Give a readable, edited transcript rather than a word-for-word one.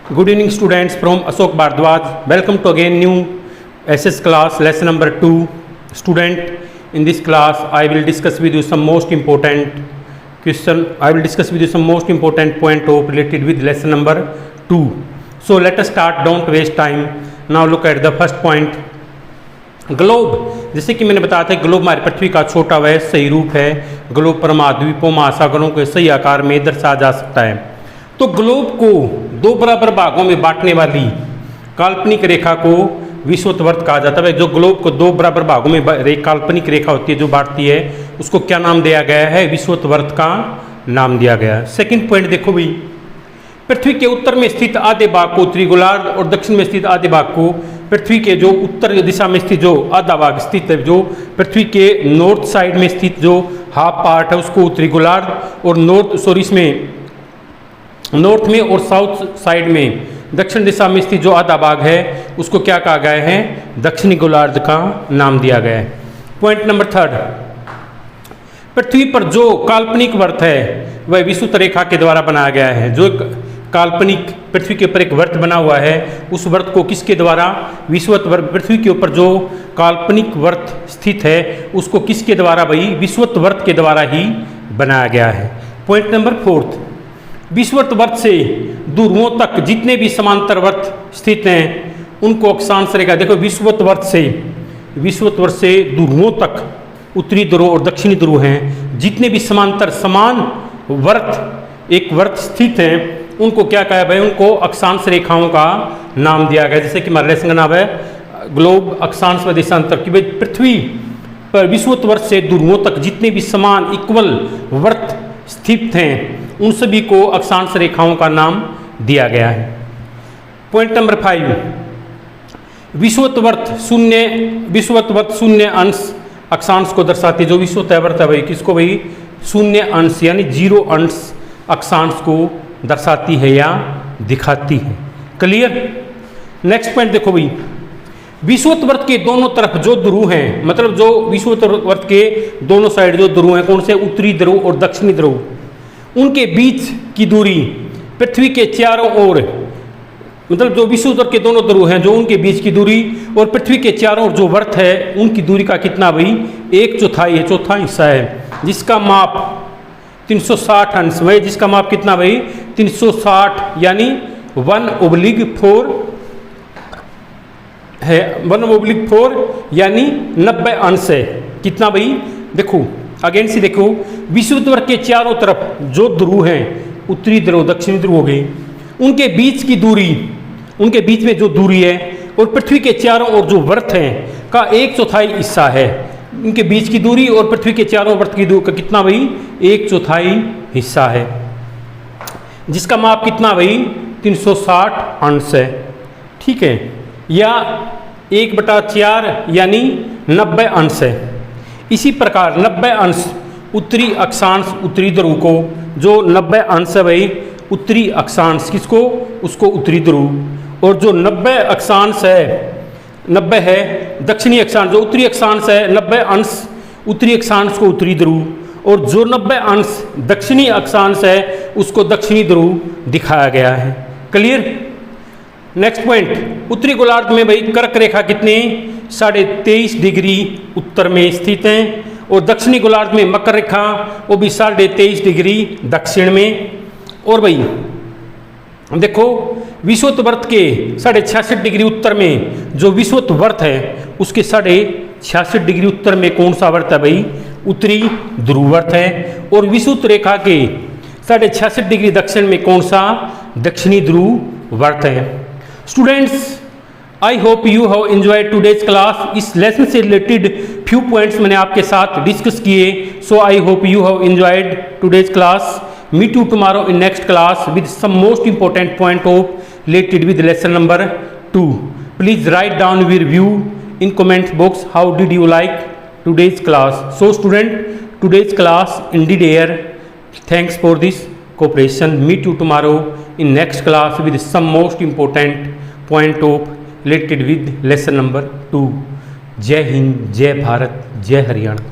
Good evening students from Ashok Bhardwaj. Welcome to again new SS class lesson number 2. Student, in this class I will discuss with you some most important question. I will discuss with you some most important point of related with lesson number 2. So let us start, don't waste time. Now look at the first point. Globe, जैसे कि मैंने बताया था globe हमारी पृथ्वी का छोटा वह सही रूप है। ग्लोब पर महाद्वीपों महासागरों के सही आकार में दर्शाया जा सकता है। तो ग्लोब को दो बराबर भागों में बांटने वाली काल्पनिक रेखा को विषुवत कहा जाता है। जो ग्लोब को दो बराबर भागों में काल्पनिक रेखा होती है जो बांटती है, उसको क्या नाम दिया गया है? विषुवत का नाम दिया गया है। सेकंड पॉइंट देखो भाई, पृथ्वी के उत्तर में स्थित आधे भाग को उत्तरी गोलार्ध और दक्षिण में स्थित आधे भाग को, पृथ्वी के जो उत्तर दिशा में स्थित जो आधा भाग स्थित है, जो पृथ्वी के नॉर्थ साइड में स्थित जो हाफ पार्ट है उसको उत्तरी गोलार्ध और नॉर्थ में और साउथ साइड में दक्षिण दिशा में स्थित जो आधा भाग है उसको क्या कहा गया है? दक्षिणी गोलार्ध का नाम दिया गया है। पॉइंट नंबर थर्ड, पृथ्वी पर जो काल्पनिक वृत्त है वह विषुवत रेखा के द्वारा बनाया गया है। जो काल्पनिक पृथ्वी के ऊपर एक वृत्त बना हुआ है, उस वृत्त को किसके द्वारा? विषुवत वृत्त। पृथ्वी के ऊपर जो काल्पनिक वृत्त स्थित है उसको किसके द्वारा भाई? विषुवत वृत्त के द्वारा ही बनाया गया है। पॉइंट नंबर फोर्थ, विषुवत वृत्त से ध्रुवों तक जितने भी समांतर वृत्त स्थित हैं उनको अक्षांश रेखा, देखो विषुवत वृत्त से ध्रुवों तक, उत्तरी ध्रुव और दक्षिणी ध्रुव हैं, जितने भी समांतर समान वृत्त एक वृत्त स्थित हैं उनको क्या कहा भाई? उनको अक्षांश रेखाओं का नाम दिया गया। जैसे कि हमारे लेसन का नाम है ग्लोब अक्षांश व देशांतर, कि भाई पृथ्वी पर विषुवत वृत्त से ध्रुवों तक जितने भी समान इक्वल वृत्त स्थित हैं उन सभी को अक्षांश रेखाओं का नाम दिया गया है। पॉइंट नंबर 5, विषुवत वृत्त शून्य अंश अक्षांश को दर्शाती है। जो विषुवत वृत्त है भाई किसको भाई? शून्य अंश यानी 0 अंश अक्षांश को दर्शाती है या दिखाती है। क्लियर? नेक्स्ट पॉइंट देखो भाई, विषुवत वृत्त के दोनों तरफ जो ध्रुव हैं, मतलब जो विषुवत वृत्त के दोनों साइड जो ध्रुव हैं, कौन से? उत्तरी ध्रुव और दक्षिणी ध्रुव, उनके बीच की दूरी पृथ्वी के चारों ओर, मतलब जो विषुवत वृत्त के दोनों ध्रुव हैं जो उनके बीच की दूरी और पृथ्वी के चारों ओर जो वृत्त है उनकी दूरी का कितना भाई? 1/4 है, चौथा हिस्सा है, जिसका माप 360 अंश है। जिसका माप कितना भाई? 360 यानी 1/4 है, 1/4 यानी 90 अंश है। कितना भाई? देखो अगेन से देखो, विषुवत वृत्त के चारों तरफ जो ध्रुव हैं, उत्तरी ध्रुव दक्षिणी ध्रुव हो गए, उनके बीच की दूरी, उनके बीच में जो दूरी है और पृथ्वी के चारों ओर जो वृत्त हैं का 1/4 हिस्सा है। उनके बीच की दूरी और पृथ्वी के चारों वृत्त की दूरी का कितना भाई? 1/4 हिस्सा है, जिसका माप कितना भाई? 360 अंश है। ठीक है, या 1/4 यानी 90 अंश है। इसी प्रकार 90 अंश उत्तरी अक्षांश, उत्तरी ध्रुव को, जो 90 अंश है भाई उत्तरी अक्षांश, किसको? उसको उत्तरी ध्रुव। और जो 90 अक्षांश है, 90 है दक्षिणी अक्षांश, जो उत्तरी अक्षांश है 90 अंश उत्तरी अक्षांश को उत्तरी ध्रुव, और जो 90 अंश दक्षिणी अक्षांश है उसको दक्षिणी ध्रुव दिखाया गया है। क्लियर? नेक्स्ट पॉइंट, उत्तरी गोलार्ध में भाई कर्क रेखा कितने? 23.5 डिग्री उत्तर में स्थित हैं, और दक्षिणी गोलार्ध में मकर रेखा वो भी 23.5 डिग्री दक्षिण में। और भाई देखो विषुवत वृत्त के 66.5 डिग्री उत्तर में जो विषुवत वृत्त है उसके 66.5 डिग्री उत्तर में कौन सा वृत्त है भाई? उत्तरी ध्रुव वृत्त है। और विषुवत रेखा के 66.5 डिग्री दक्षिण में कौन सा? दक्षिणी ध्रुव वृत्त है। Students, I hope you have enjoyed today's class. इस लेसन से रिलेटेड फ्यू पॉइंट्स मैंने आपके साथ डिस्कस किए। So I hope you have enjoyed today's class. Meet you tomorrow in next class with some most important point of related with lesson number 2. Please write down your view in comment box. How did you like today's class? So student, today's class indeed here. Thanks for this cooperation. Meet you tomorrow in next class with some most important point of related with lesson number 2. जय हिंद, जय भारत, जय हरियाणा।